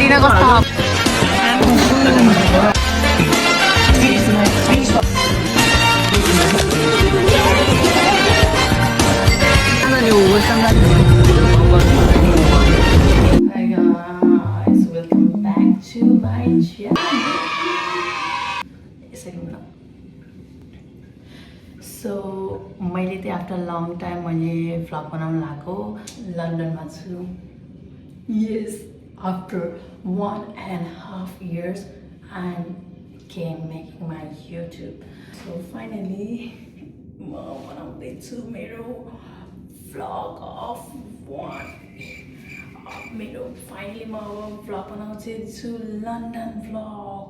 Martina कस्तो Hi guys, welcome back to my channel. So, मैले चाहिँ after long time मैले vlog बनाउन लाग्यो लन्डनमा छु. Yes, after 1.5 years I came making my YouTube. So finally म बनाउँदैछु मेरो vlog of मेरो finally म vlog बनाउँदैछु London vlog.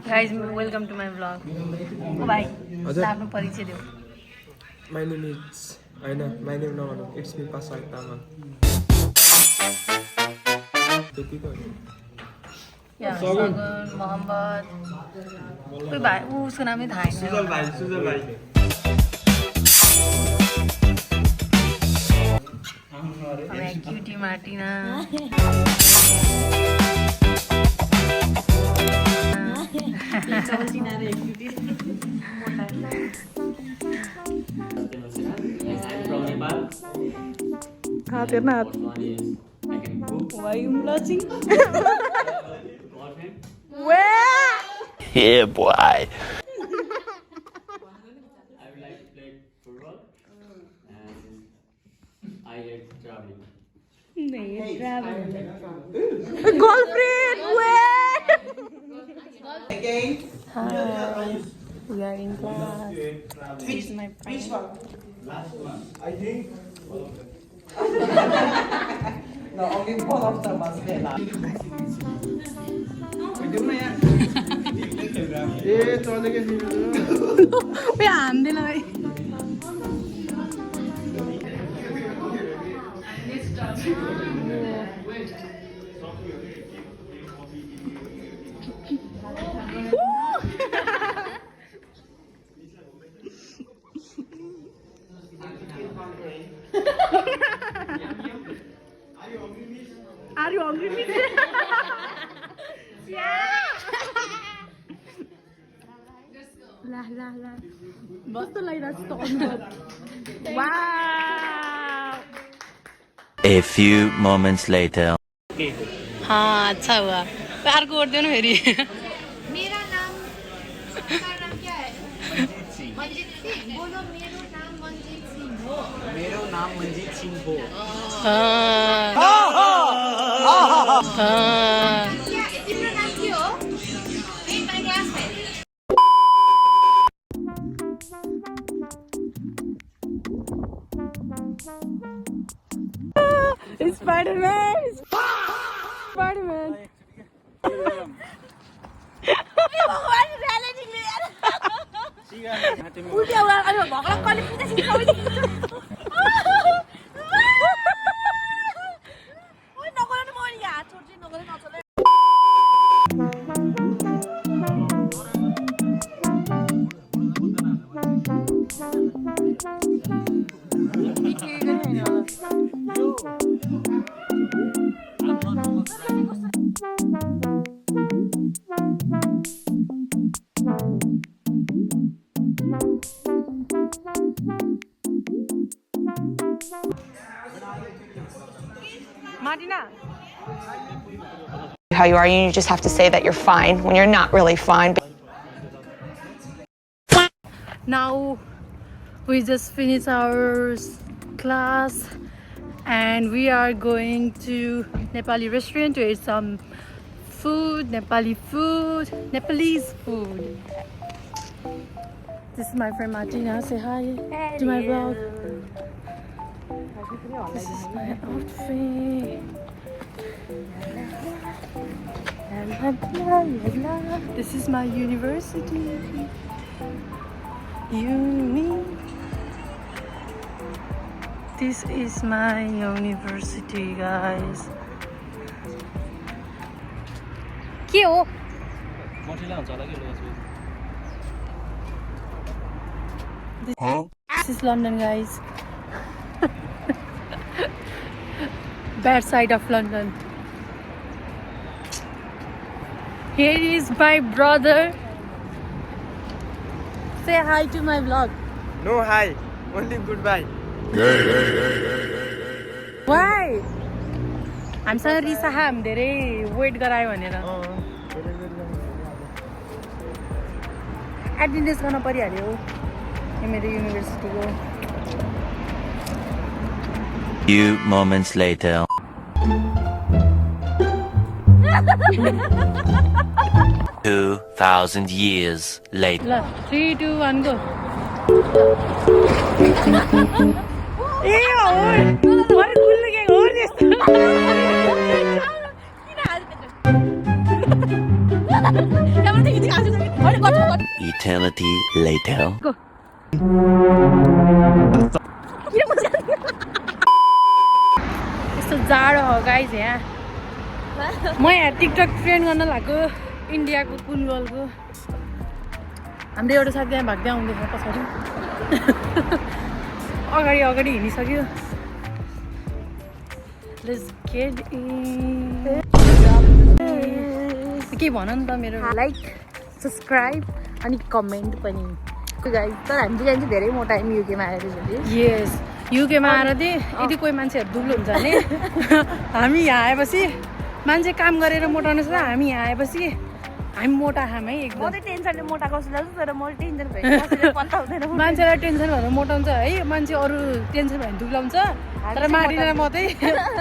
Guys, welcome to my vlog. Oh bye. आफ्नो परिचय देऊ. My name is Aina. My name no. It's me Pasai Tama. Yeah, Sagan, Mohammed. कोई भाई वो उसका नाम ही था. सुजल भाई. हमें क्यूटी मार्टिना. हाँ तेरा हाथ. Why you blushing? Where? Yeah, boy. I would like to play football and I like traveling. Girlfriend, where? Again. Hi. We are in class. This is my friend. Last one. I think. No, only one of them must be last. 왜 안 되나? Are you hungry, miss? Yeah. ला बस तो लाइरहेको छु त अनुभव. Wow. A few moments later. हाँ अच्छा हुआ. अर्को गरिदियो न फेरि. मेरा नाम क्या है? मंजीत सिंह. बोलो मेरो नाम मंजीत सिंह हो. मेरो नाम मंजीत सिंह हो. क्या तिम्रो नाम के हो? In my classmate. Spider-Man. Spider-Man. भगवान reality में यार. उल्टी आवाज अरे भगवान क्वालिफिकेशन ओए नगर्नु नि म यहाँ हात छोड्छु नगर्नु नचले. Martina. How you are, you just have to say that you're fine when you're not really fine. Now we just finished our class And we are going to Nepali restaurant to eat some food, Nepalese food. This is my friend Martina. Say hi to my vlog. This is my outfit. This is my university. This is my university, guys. के हो? This is London, guys. Bad side of London. Here is my brother. Say hi to my vlog. No hi, only goodbye. Why? हामीसँग रिसा हाम धेरै weight गरायो भनेर attendance गर्न परिहाल्यो यो मेरो युनिभर्सिटीको Few moments later. 2,000 years later. ल 3 2 1 गो ए हो अरे गुल्ले के हो त्यस्तो Eternity later. यस्तो जाडो हो गाइज यहाँ म यहाँ टिकटक ट्रेन्ड गर्न लाग्यो इन्डियाको कुलवलको हाम्रो एउटा साथी यहाँ भाग्दै आउँदैछ पछाडि अगाडि अगाडि हिँडिसक्यो Let's get in. के भन नि त मेरो लाइक सब्सक्राइब अनि कमेन्ट पनि गाइस तर हामी चाहिँ जान्छ धेरै मोटा टाइम युकेमा आएर चाहिँ यस युकेमा आएर चाहिँ यदि कोही मान्छेहरू दुब्लो हुन्छ भने हामी यहाँ आएपछि मान्छे काम गरेर मोटाउनु छ हामी यहाँ आएपछि हामी मोटा खाम है एकदम म चाहिँ टेन्सनले मोटा कस्तो लाग्छ तर म टेन्सन भयो पत्ता हुँदैन मान्छेलाई टेन्सन भएर मोटाउँछ है मान्छे अरू टेन्सन भयो भने दुब्लाउँछ तर मारिएर मात्रै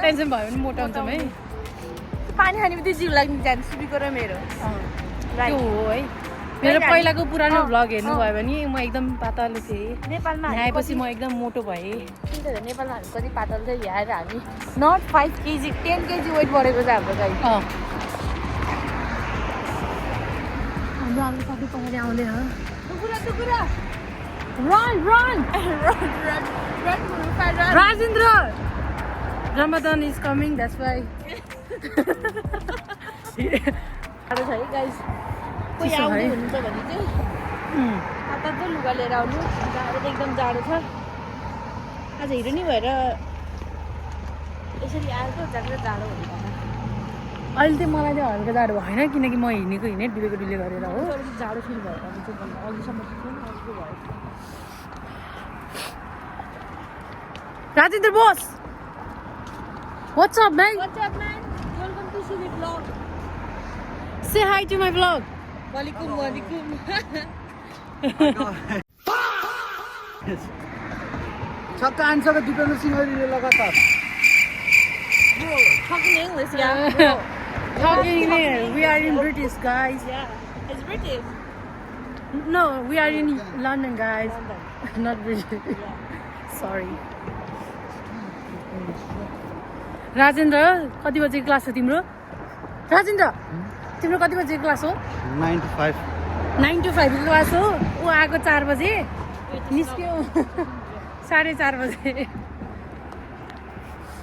टेन्सन भयो भने मोटाउँछौँ है पानी खाने बित्तिकै जिउ लाग्ने जान्छ सुबीको र मेरो त्यो हो है मेरो पहिलाको पुरानो भ्लग हेर्नुभयो भने म एकदम पातलो थिएँ नेपालमा आएपछि म एकदम मोटो भएँ नेपालमा हामी कति पातल थियो यहाँ आएर हामी नट 5 केजी 10 केजी वेट बढेको छ हाम्रो गाई हाम्रो अर्को साथी पछाडि आउँदैन Rajendra! Ramadan is coming, that's why. गाह्रो छ है गाइस कोही आउँदै हुनुहुन्छ भने चाहिँ तातो लुगा लिएर आउनु जाडो त एकदम जाडो छ आज हिरो नि भएर यसरी आएको जाडो जाडो भनेको अहिले चाहिँ मलाई चाहिँ हल्का जाडो भएन किनकि म हिँडेको डुलेको डुले गरेर हो जाडो फिल भयो अघिसम्म थियो भयो Rajendra boss! What's up, man? What's up, man? Welcome to Suvi vlog. Say hi to my vlog. Walaikum. Chapter answer the different singer लगातार. Talking English, yeah. Talking English. We are in British, guys. Yeah, it's British. No, we are in London, guys. Not British. Sorry. Rajendra कति बजे class हो तिम्रो राजेन्द्र तिम्रो कति बजे class हो 9 to 5 9 to 5 class हो ऊ आएको 4 बजे निस्क्यो 4:30 बजे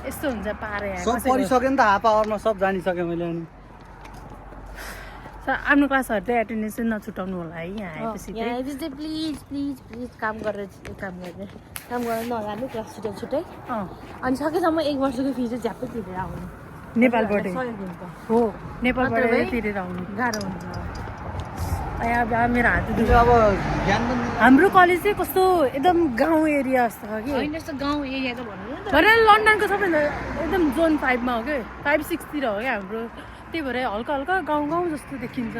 यस्तो हुन्छ पारे यहाँ सब पढिसक्यो नि त हाफ आवरमा सब जानिसक्यो मैले अनि आफ्नो क्लासहरु चाहिँ एटेन्डेन्स नछुटाउनु होला है यहाँ आएपछि यहाँ आएपछि प्लिज काम गरेर नजानु क्लास छुट्टै अनि सकेसम्म 1 वर्षको फी चाहिँ झ्याप्पै तिरेर आउनु नेपालबाटै हो नेपालबाटै तिरेर आउनु गाह्रो हुन्छ अब मेरो हात अब ज्ञान हाम्रो कलेज चाहिँ कस्तो एकदम गाउँ एरिया जस्तो छ कि होइन यस्तो गाउँ एरिया त भन्नु नि त भरे लन्डनको सबैभन्दा एकदम जोन 5 मा हो कि 5-6 तिर हो क्या हाम्रो त्यही भएर हल्का हल्का गाउँ जस्तो देखिन्छ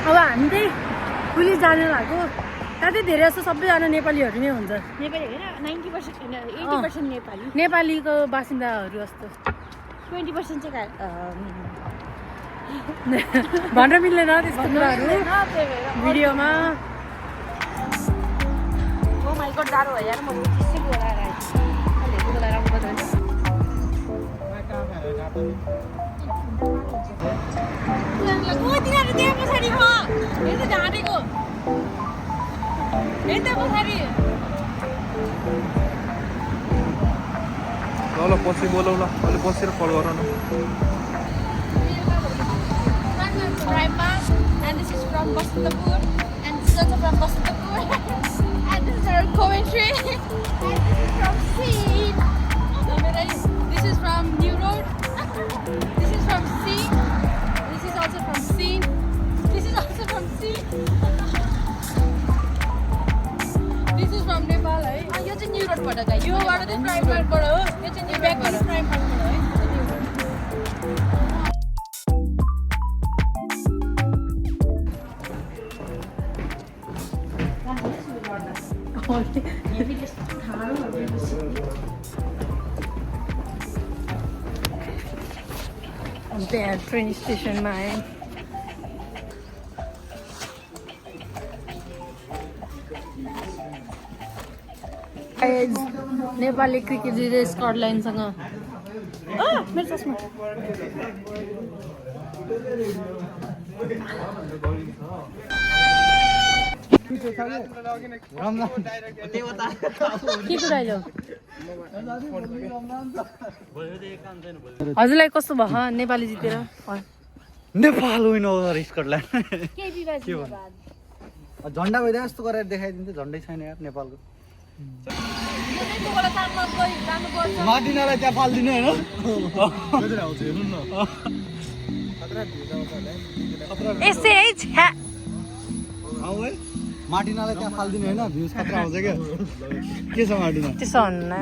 अब हामी चाहिँ पुलिस जानु लाग्यो साथै धेरै जस्तो सबैजना नेपालीहरू नै हुन्छ नेपाली होइन 90% होइन 80% नेपाली नेपालीको बासिन्दाहरू जस्तो 20% चाहिँ भन्न मिल्दैन त्यस्तो कुराहरू भिडियोमा ओ माइ गॉड जाडो भयो यार म त्यसै बोलाएर आएछु अहिले बोलाएर आउनु पर्दैन ओ तिनीहरू त्यहाँ पछाडि हो हेर्नु ढाँटेको हेर्नु पछाडि ल पछि बोलाउ ल अहिले बसेर कल गर न and this is from Basantapur and this is also from Basantapur and this is our Coventry and this is from Scene. This is from New Road. This is from Scene. This is also from Scene. This is also from Scene. This is from Nepal. Hey, यो चाहिँ New Road बाट guys. यो बाट चाहिँ Prime Park बाट हो. यो चाहिँ New Road बाट Prime Park बाट है. त्यहाँ ट्रेन स्टेसनमा आएँ नेपाली क्रिकेट जिते स्कटल्यान्डसँग मेरो चस्मा के कुराइलो हजुरलाई कस्तो भयो नेपाली जितेर नेपाल विन ओभर स्कटल्यान्ड के विवाद झन्डा भइदिए जस्तो गरेर देखाइदिन्थ्यो झन्डै छैन यार नेपालको मार्टिनालाई त्यहाँ फालिदिने होइन मार्टिनालाई त्यहाँ फालिदिने होइन भ्युज खतरा आउँछ क्या के छ मार्टिना त्यसो हुन्न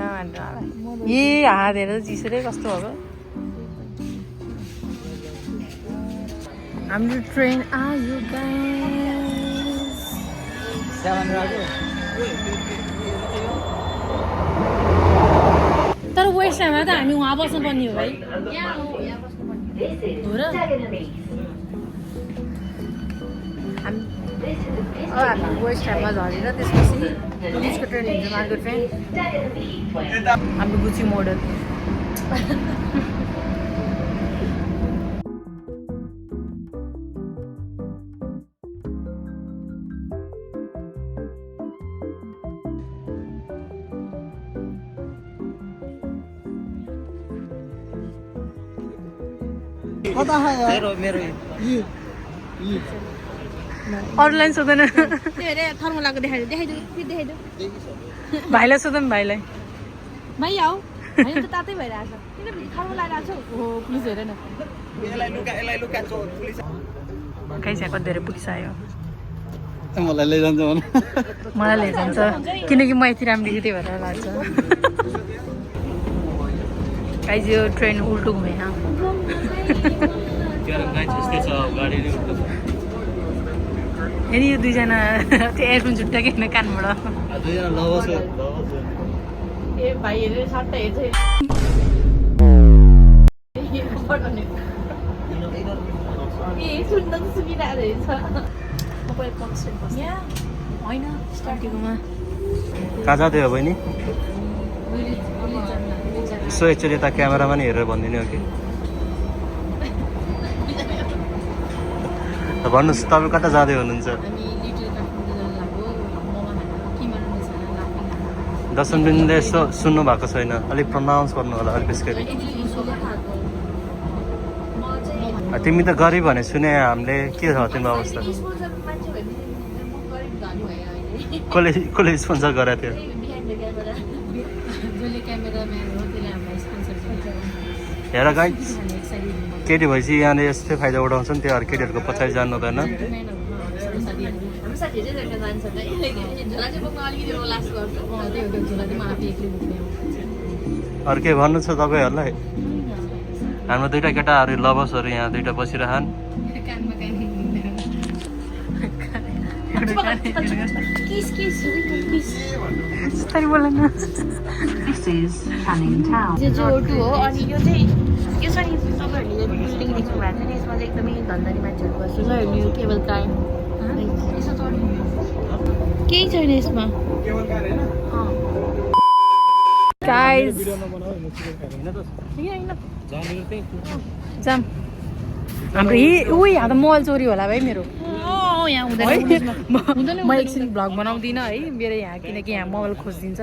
ए हात हेरेर जिसेरै कस्तो हो हाम्रो ट्रेन आयो तर वेस्ट टाइममा त हामी उहाँ बस्नुपर्ने हो भाइ हो र हामी वेस्ट टाइममा झरेर त्यसपछि पुलिसको ट्रेन हिँड्छ मार्केट ट्रेन हाम्रो गुची मोडल कता मेरो अरूलाई सोध्दैन फर्मुलाको देखाइदियो भाइलाई सोध्नु भाइलाई भाइ आऊ होइन त तातै भइरहेको छ किन फर्मुला लगाएको छ हो पुलिस हेरेन खाइसकेको धेरै पुलिस आयो मलाई लैजान्छ भने मलाई लैजान्छ किनकि म यति राम्रो त्यही भएर लाग्छ गाइज यो ट्रेन उल्टो घुमे अनि यो दुईजना त्यो एयरफोन छुट्टाकै होइन कानबाट ए भाइ हेरेर सट्टा हेर्छ ए सुन्दा त सुनिरहेको रहेछ होइन स्टार्टिङमा कहाँ जाँदै हो बहिनी यसो एकचोटि यता क्यामेरामा नि हेरेर भनिदिने हो कि भन्नुहोस् तपाईँ कता जाँदै हुनुहुन्छ 10 मिनटले यसो सुन्नु भएको छैन अलिक प्रनाउन्स गर्नु होला अलिक बिस्करी तिमी त गरिब भने सुने हामीले के छ तिम्रो अवस्था कसले स्पोन्सर गरेको थियो हेर गाइज केटी भएपछि यहाँले यस्तै फाइदा उठाउँछ नि त्यो केटीहरूको पछाडि जानु हुँदैन अरू के भन्नु छ तपाईँहरूलाई हाम्रो दुईवटा केटाहरू लभर्सहरू यहाँ दुईवटा बसिरहन् Kiss, kiss, kiss. यस्तरी बोल न यो जो ओटो हो अनि यो चाहिँ यो छ नि तपाईँहरूले बिल्डिङ देख्नु भएको छ नि यसमा चाहिँ एकदमै धन्दानी मान्छेहरू बस्छ ल हेर्नु यो केबल कार यसो चढ्नु केही छैन यसमा गाइज जाम हाम्रो यहाँ त मोबाइल चोरी होला भाइ मेरो यहाँ हुँदैन म एकछिन भ्लग बनाउँदिनँ है मेरो यहाँ किनकि यहाँ मोबाइल खोजिदिन्छ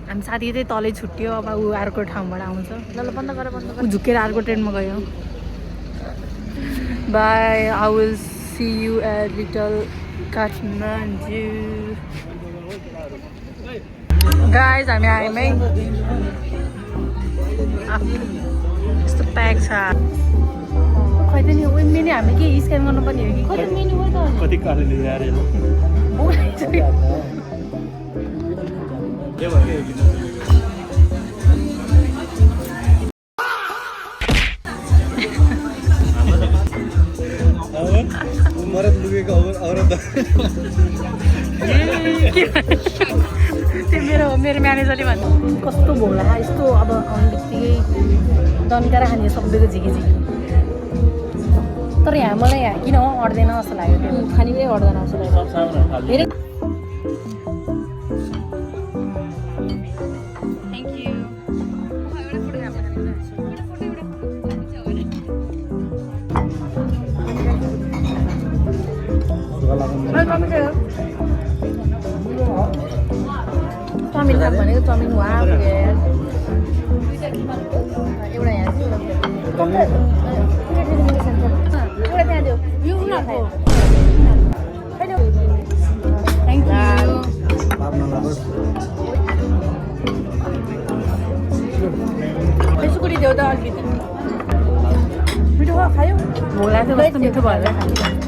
हामी साथी चाहिँ तलै छुट्टियो अब ऊ अर्को ठाउँबाट आउँछ ल बन्द गर ऊ झुकेर अर्को ट्रेनमा गयो bye I will see you at little Kathmandu guys हामी आयौँ है यस्तो प्याक छ खै त नि मेनु हामी के स्क्यान गर्नुपर्ने हो कि खै त मेनु हो त कति काले ल्याएर मरद लुकेको औरत त्यो मेरो म्यानेजरले भन्छ कस्तो भोला यस्तो अब आउने बित्तिकै दन्काएर खाने सबैको झिकी तर यहाँ मलाई यहाँ किन अट्दैन जस्तो लाग्यो त्यो खानेकै अट्दैन जस्तो लाग्यो धेरै थ्याङ्क यू चाउमिन खाएको भनेको चाउमिन वहाँ पुगेँ एउटा यहाँ एउटा त्यहाँ दियो यो उनीहरूको थ्याङ्क यू सुकुटी देऊ त अलिकति मिठो खायो भोला चाहिँ कस्तो मिठो भएर खायो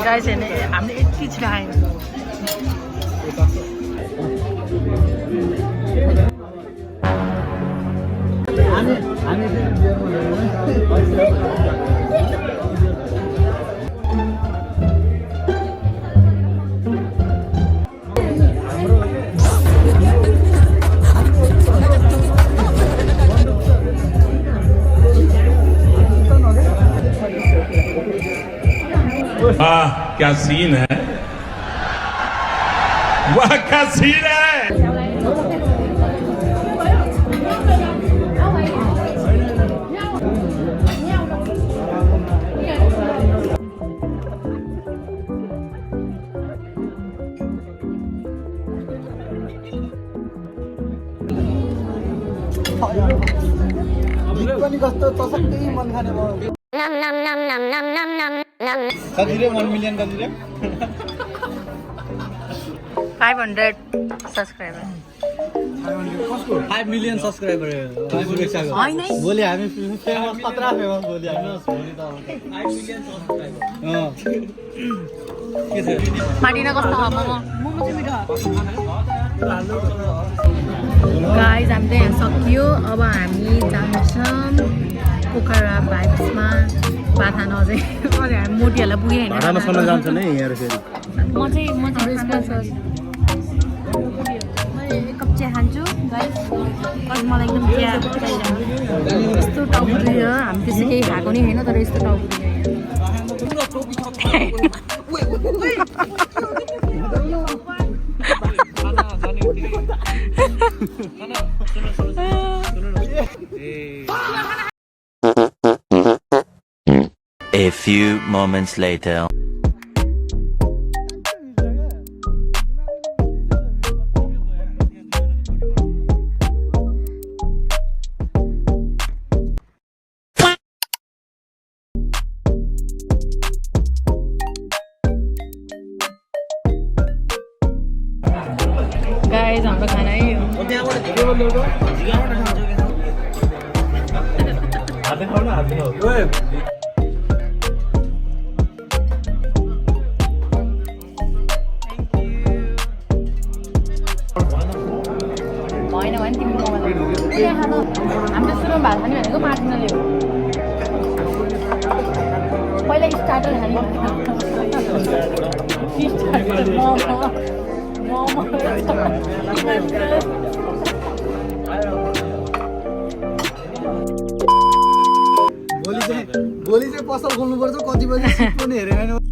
गाइस हेर्ने हामीले यति छिटो आयौँ वाह क्या सीन है वाह क्या सीन है पनि कस्तो तसक्कै मन खाने भयो कतिले 1 मिलियन कतिले 500 सब्सक्राइबर 5 मिलियन सब्सक्राइबर भोलि हामी फेमस खतरा फेमस भोलि हामी भोलि त 5 मिलियन सब्सक्राइबर के छ माटिना कस्तो हो मोमो चाहिँ मिठो गाइज हामी त यहाँ सकियो अब हामी जान्छौँ पोखरा भाइब्समा बाथान अझै हामी मोटीहरूलाई पुगेँ होइन जान्छ नै यहाँ फेरि म चाहिँ एक कप चिया खान्छु गाइस अनि मलाई एकदम चिया चाहिरहेको यस्तो टाउको छ हामी त्यस्तो केही खाएको नि होइन तर यस्तो टाउको A few moments later. Guys हाम्रो खाना है हातले खाऊ न हातले खाऊ भएन भने तिमी हामीले सुरुमा भात खाने भनेको मार्टिनले हो पहिला स्टार्टर खाने भोलि चाहिँ पसल खोल्नुपर्छ कति बजी सिट पनि हेरेन